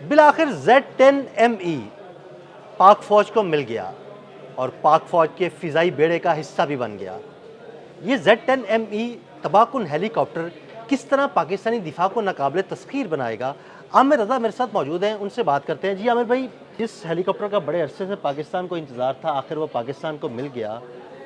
बिलाखिर Z10ME पाक फ़ौज को मिल गया और पाक फ़ौज के फ़िज़ाई बेड़े का हिस्सा भी बन गया। ये Z10ME तबाहकुन हेलीकॉप्टर किस तरह पाकिस्तानी दिफा को नाकाबिले तस्ख़ीर बनाएगा? आमिर रज़ा मेरे साथ मौजूद हैं, उनसे बात करते हैं। जी आमिर भाई, जिस हेलीकॉप्टर का बड़े अरसे से पाकिस्तान को इंतज़ार था, आखिर वो पाकिस्तान को मिल गया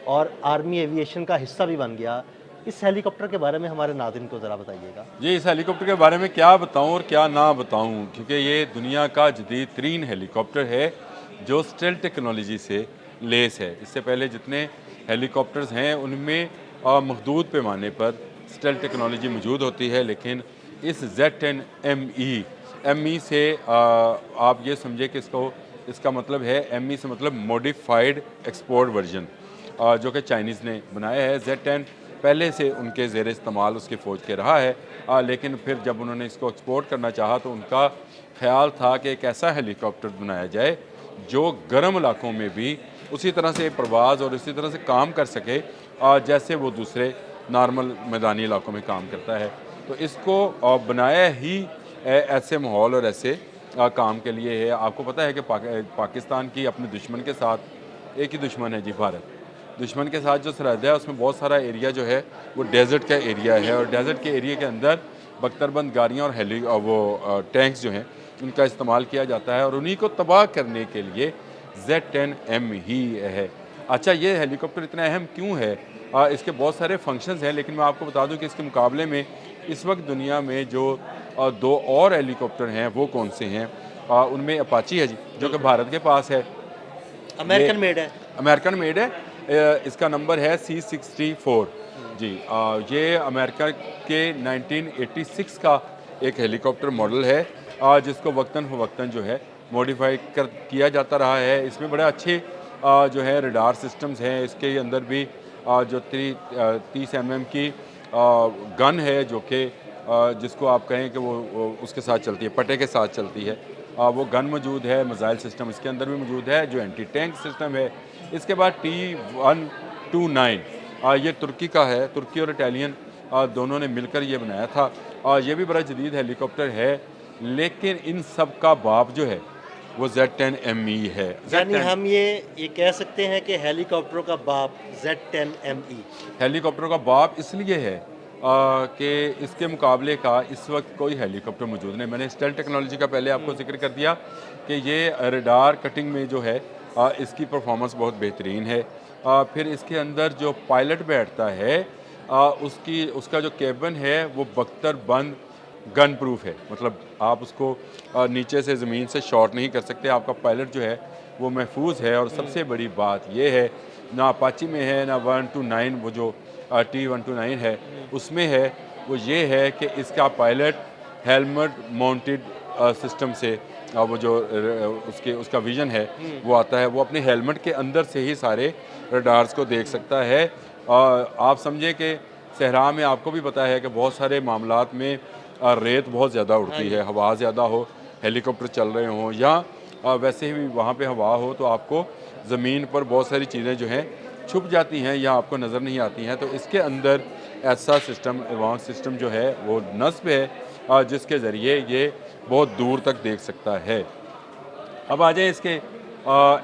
और आर्मी एविएशन का हिस्सा भी बन गया। इस हेलीकॉप्टर के बारे में हमारे नाज़रीन को ज़रा बताइएगा। जी, इस हेलीकॉप्टर के बारे में क्या बताऊँ और क्या ना बताऊँ, क्योंकि ये दुनिया का जदीद तरीन हेलीकॉप्टर है जो स्टेल्थ टेक्नोलॉजी से लेस है। इससे पहले जितने हेलीकॉप्टर्स हैं उनमें महदूद पैमाने पर स्टेल्थ टेक्नोलॉजी मौजूद होती है, लेकिन इस Z10ME से आप ये समझे कि इसका मतलब है, ME से मतलब मॉडिफाइड एक्सपोर्ट वर्जन, जो कि चाइनीज़ ने बनाया है। Z10 पहले से उनके ज़ेर इस्तेमाल उसकी फ़ौज के रहा है, लेकिन फिर जब उन्होंने इसको एक्सपोर्ट करना चाहा तो उनका ख़्याल था कि एक ऐसा हेलीकॉप्टर बनाया जाए जो गर्म इलाकों में भी उसी तरह से परवाज़ और इसी तरह से काम कर सके जैसे वो दूसरे नॉर्मल मैदानी इलाकों में काम करता है। तो इसको बनाया ही ऐसे माहौल और ऐसे काम के लिए है। आपको पता है कि पाकिस्तान की अपने दुश्मन के साथ एक ही दुश्मन है जी, भारत। दुश्मन के साथ जो सरहद है उसमें बहुत सारा एरिया जो है वो डेजर्ट का एरिया है, और डेजर्ट के एरिया के अंदर बख्तरबंद गाड़ियाँ और टैंक्स जो हैं उनका इस्तेमाल किया जाता है, और उन्हीं को तबाह करने के लिए Z10M ही है। अच्छा, ये हेलीकॉप्टर इतना अहम क्यों है? इसके बहुत सारे फंक्शंस हैं, लेकिन मैं आपको बता दूं कि इसके मुकाबले में इस वक्त दुनिया में जो दो और हेलीकॉप्टर हैं वो कौन से हैं? उनमें अपाची है जी, जो कि भारत के पास है। ये अमेरिकन मेड है। अमेरिकन मेड है। इसका नंबर है C64 जी। ये अमेरिका के 1986 का एक हेलीकॉप्टर मॉडल है, जिसको वक्तन फ़वक्तन जो है मॉडिफाई किया जाता रहा है। इसमें बड़े अच्छे जो है रडार सिस्टम्स हैं। इसके अंदर भी जो 30 mm की गन है, जो कि जिसको आप कहें कि वो उसके साथ चलती है, पटे के साथ चलती है। वो गन मौजूद है, मिसाइल सिस्टम इसके अंदर भी मौजूद है, जो एंटी टैंक सिस्टम है। इसके बाद T129, ये तुर्की का है, तुर्की और इटालियन दोनों ने मिलकर ये बनाया था। ये भी बड़ा जदीद हेलीकॉप्टर है, लेकिन इन सब का बाप जो है वो Z10ME है। यानी Z10 हम ये कह सकते हैं कि हेलीकॉप्टरों का बाप Z10ME। हेलीकॉप्टर का बाप इसलिए है कि इसके मुकाबले का इस वक्त कोई हेलीकॉप्टर मौजूद नहीं। मैंने स्टेल्थ टेक्नोलॉजी का पहले आपको जिक्र कर दिया कि ये रडार कटिंग में जो है इसकी परफॉर्मेंस बहुत बेहतरीन है। फिर इसके अंदर जो पायलट बैठता है, उसका जो केबिन है वो बख्तर बंद गन प्रूफ है, मतलब आप उसको नीचे से ज़मीन से शॉट नहीं कर सकते। आपका पायलट जो है वो महफूज है, और सबसे बड़ी बात ये है, ना अपाची में है ना 129 वो जो T129 है उसमें है, वो ये है कि इसका पायलट हेलमेट माउंटेड सिस्टम से वो जो उसका विज़न है वो आता है, वो अपने हेलमेट के अंदर से ही सारे रडार्स को देख सकता है। आप समझे कि सहरा में आपको भी पता है कि बहुत सारे मामलात में रेत बहुत ज़्यादा उड़ती है, हवा ज़्यादा हो, हेलीकॉप्टर चल रहे हों, या वैसे ही वहाँ पे हवा हो तो आपको ज़मीन पर बहुत सारी चीज़ें जो हैं छुप जाती हैं या आपको नज़र नहीं आती हैं। तो इसके अंदर ऐसा सिस्टम, एडवांस सिस्टम जो है वो नस्ब है, जिसके ज़रिए ये बहुत दूर तक देख सकता है। अब आ जाए इसके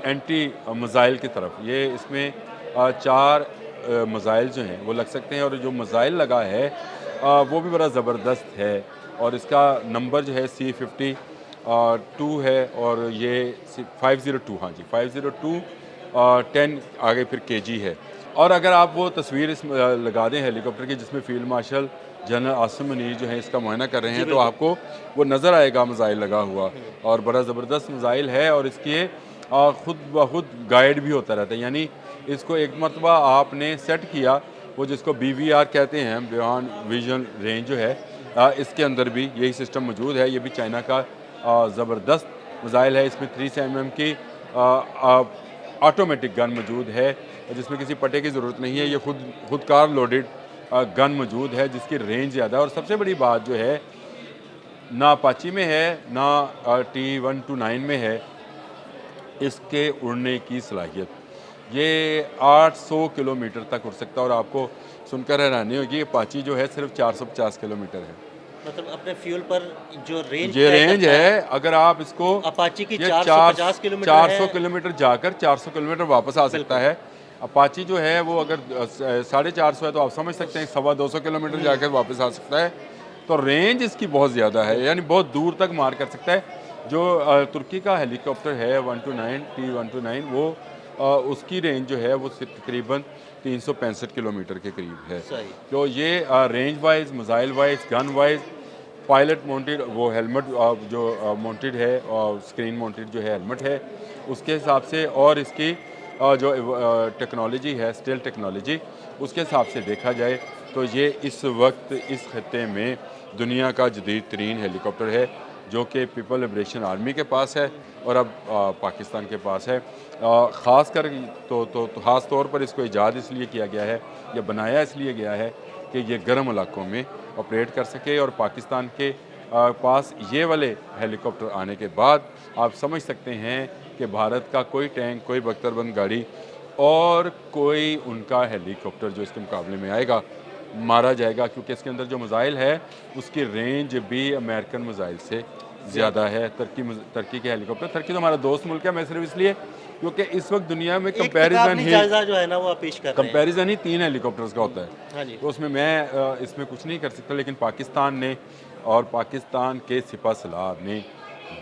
एंटी मिज़ाइल की तरफ। ये इसमें 4 मिज़ाइल जो हैं वो लग सकते हैं, और जो मिज़ाइल लगा है वो भी बड़ा ज़बरदस्त है, और इसका नंबर जो है C52 है, और ये 502, हाँ जी 502 10 आगे फिर KG है। और अगर आप वो तस्वीर लगा दें हेलीकॉप्टर की, जिसमें field marshal general Asim Munir जो है इसका मुआयना कर रहे हैं, तो आपको वो नज़र आएगा मिज़ाइल लगा हुआ, और बड़ा ज़बरदस्त मिज़ाइल है। और इसके ख़ुद ब खुद गाइड भी होता रहता है, यानी इसको एक मरतबा आपने सेट किया, वो जिसको BVR कहते हैं, बियॉन्ड विजन रेंज जो है, इसके अंदर भी यही सिस्टम मौजूद है। ये भी चाइना का ज़बरदस्त मिज़ाइल है। इसमें 30 mm की ऑटोमेटिक गन मौजूद है, जिसमें किसी पट्टे की ज़रूरत नहीं है। ये खुदकार लोडेड गन मौजूद है, जिसकी रेंज ज़्यादा है। और सबसे बड़ी बात जो है, ना अपाची में है ना T129 में है इसके उड़ने की सलाहियत। ये 800 किलोमीटर तक उड़ सकता है, और आपको सुनकर हैरानी होगी, अपाची जो है सिर्फ 450 किलोमीटर है। मतलब अपने फ्यूल पर जो रेंज ये रेंज है, अगर आप इसको अपाची की ये 450 किलोमीटर 400 है। किलोमीटर जाकर 400 किलोमीटर वापस आ सकता है। अपाची जो है वो अगर 450 है तो आप समझ सकते हैं 225 किलोमीटर जाकर वापस आ सकता है। तो रेंज इसकी बहुत ज़्यादा है, यानी बहुत दूर तक मार कर सकता है। जो तुर्की का हेलीकॉप्टर है 129 T129 वो उसकी रेंज जो है वो तकरीबन 365 किलोमीटर के करीब है। सही। तो ये range wise, missile wise, gun wise, pilot mounted वो हेलमेट जो माउंटेड है और स्क्रीन माउंटेड जो है हेलमेट है उसके हिसाब से, और इसकी जो टेक्नोलॉजी है स्टील टेक्नोलॉजी, उसके हिसाब से देखा जाए तो ये इस वक्त इस खत्े में दुनिया का जदीद तरीन हेलीकॉप्टर है, जो कि पीपल लिबरेशन आर्मी के पास है और अब पाकिस्तान के पास है। ख़ास कर तो ख़ास तौर पर इसको ईजाद इसलिए किया गया है या बनाया इसलिए गया है कि ये गर्म इलाकों में ऑपरेट कर सके, और पाकिस्तान के पास ये वाले हेलीकॉप्टर आने के बाद आप समझ सकते हैं कि भारत का कोई टैंक, कोई बख्तरबंद गाड़ी और कोई उनका हेलीकॉप्टर जो इसके मुकाबले में आएगा मारा जाएगा, क्योंकि इसके अंदर जो मिसाइल है उसकी रेंज भी अमेरिकन मिसाइल से ज़्यादा है। तुर्की के हेलीकॉप्टर, तुर्की तो हमारा दोस्त मुल्क है, मैं सिर्फ इसलिए क्योंकि इस वक्त दुनिया में कंपैरिजन ही जो है ना वो आप पेश कर रहे हैं। कंपैरिजन ही 3 हेलीकॉप्टर्स का होता है। हाँ जी। तो उसमें मैं इसमें कुछ नहीं कर सकता, लेकिन पाकिस्तान ने और पाकिस्तान के सिपह सलार ने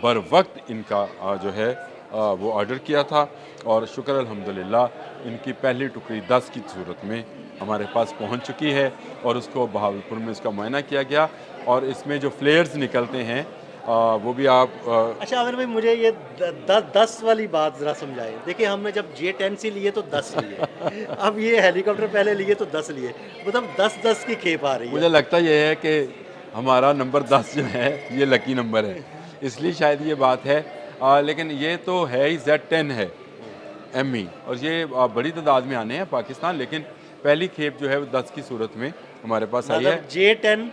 बर वक्त इनका जो है वो ऑर्डर किया था, और शुक्र अल्हम्दुलिल्लाह इनकी पहली टुकड़ी 10 की सूरत में हमारे पास पहुंच चुकी है, और उसको बहावलपुर में उसका मुआयना किया गया, और इसमें जो फ्लेयर्स निकलते हैं वो भी आप अच्छा आमिर भाई, मुझे ये 10 वाली बात ज़रा समझाएं। देखिए हमने जब J10 से लिए तो 10 लिए, अब ये हेलीकॉप्टर पहले लिए तो 10 लिए, मतलब 10-10 की खेप आ रही है। मुझे लगता ये है कि हमारा नंबर 10 जो है ये लकी नंबर है, इसलिए शायद ये बात है। लेकिन ये तो है ही Z10 है ME, और ये बड़ी तादाद में आने हैं पाकिस्तान, लेकिन पहली खेप जो है वो 10 की सूरत में हमारे पास आई है। मतलब J10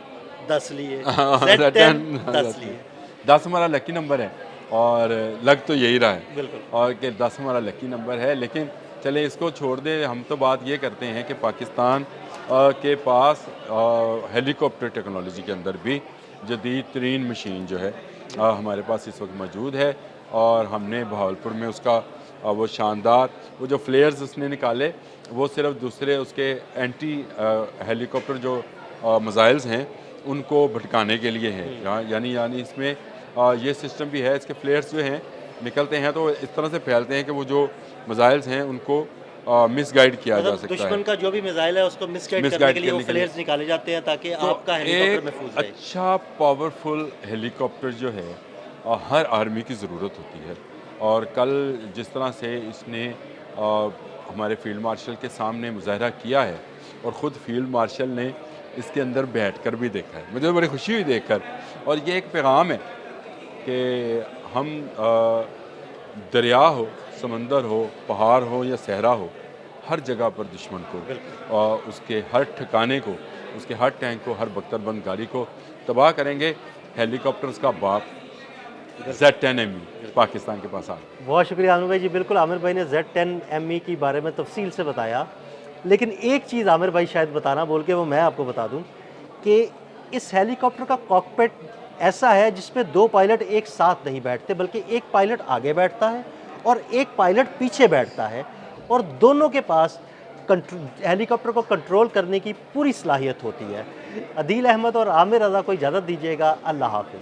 10 लिए, Z10 Z10 10 लिए। 10 हमारा लकी नंबर है, और लग तो यही रहा है, बिल्कुल। और कि 10 हमारा लकी नंबर है। लेकिन चले इसको छोड़ दे, हम तो बात ये करते हैं कि पाकिस्तान के पास हेलीकॉप्टर टेक्नोलॉजी के अंदर भी जदीद तरीन मशीन जो है हमारे पास इस वक्त मौजूद है, और हमने बहावलपुर में उसका वो शानदार वो जो फ्लेयर्स उसने निकाले वो सिर्फ दूसरे उसके एंटी हेलीकॉप्टर जो मिसाइल्स हैं उनको भटकाने के लिए हैं। यानी इसमें ये सिस्टम भी है, इसके फ्लेयर्स जो हैं निकलते हैं तो इस तरह से फैलते हैं कि वो जो मिसाइल्स हैं उनको मिसगाइड किया जा सकता है। दुश्मन का जो भी मिसाइल है उसको मिसगाइड करने के लिए वो फ्लेयर्स निकाले जाते हैं ताकि तो आपका हेलीकॉप्टर एक महफूज रहे। अच्छा पावरफुल हेलीकॉप्टर जो है हर आर्मी की ज़रूरत होती है, और कल जिस तरह से इसने हमारे फील्ड मार्शल के सामने मुजाहरा किया है, और ख़ुद फील्ड मार्शल ने इसके अंदर बैठकर भी देखा है, मुझे बड़ी खुशी हुई देखकर। और ये एक पैगाम है कि हम दरिया हो, समंदर हो, पहाड़ हो या सहरा हो, हर जगह पर दुश्मन को और उसके हर ठिकाने को, उसके हर टैंक को, हर बख्तरबंद गाड़ी को तबाह करेंगे। हेलीकॉप्टर्स का बाप Z10 ME पाकिस्तान के पास आ गया। बहुत शुक्रिया आमिर भाई जी। बिल्कुल आमिर भाई ने Z10 ME के बारे में तफसील से बताया, लेकिन एक चीज़ आमिर भाई शायद बताना बोल के वो मैं आपको बता दूं कि इस हेलीकॉप्टर का कॉकपिट ऐसा है जिसमें 2 पायलट एक साथ नहीं बैठते, बल्कि एक पायलट आगे बैठता है और एक पायलट पीछे बैठता है, और दोनों के पास हेलीकॉप्टर को कंट्रोल करने की पूरी सलाहियत होती है। अदील अहमद और आमिर रज़ा को इजाज़त दीजिएगा। अल्लाह हाफ़िज़।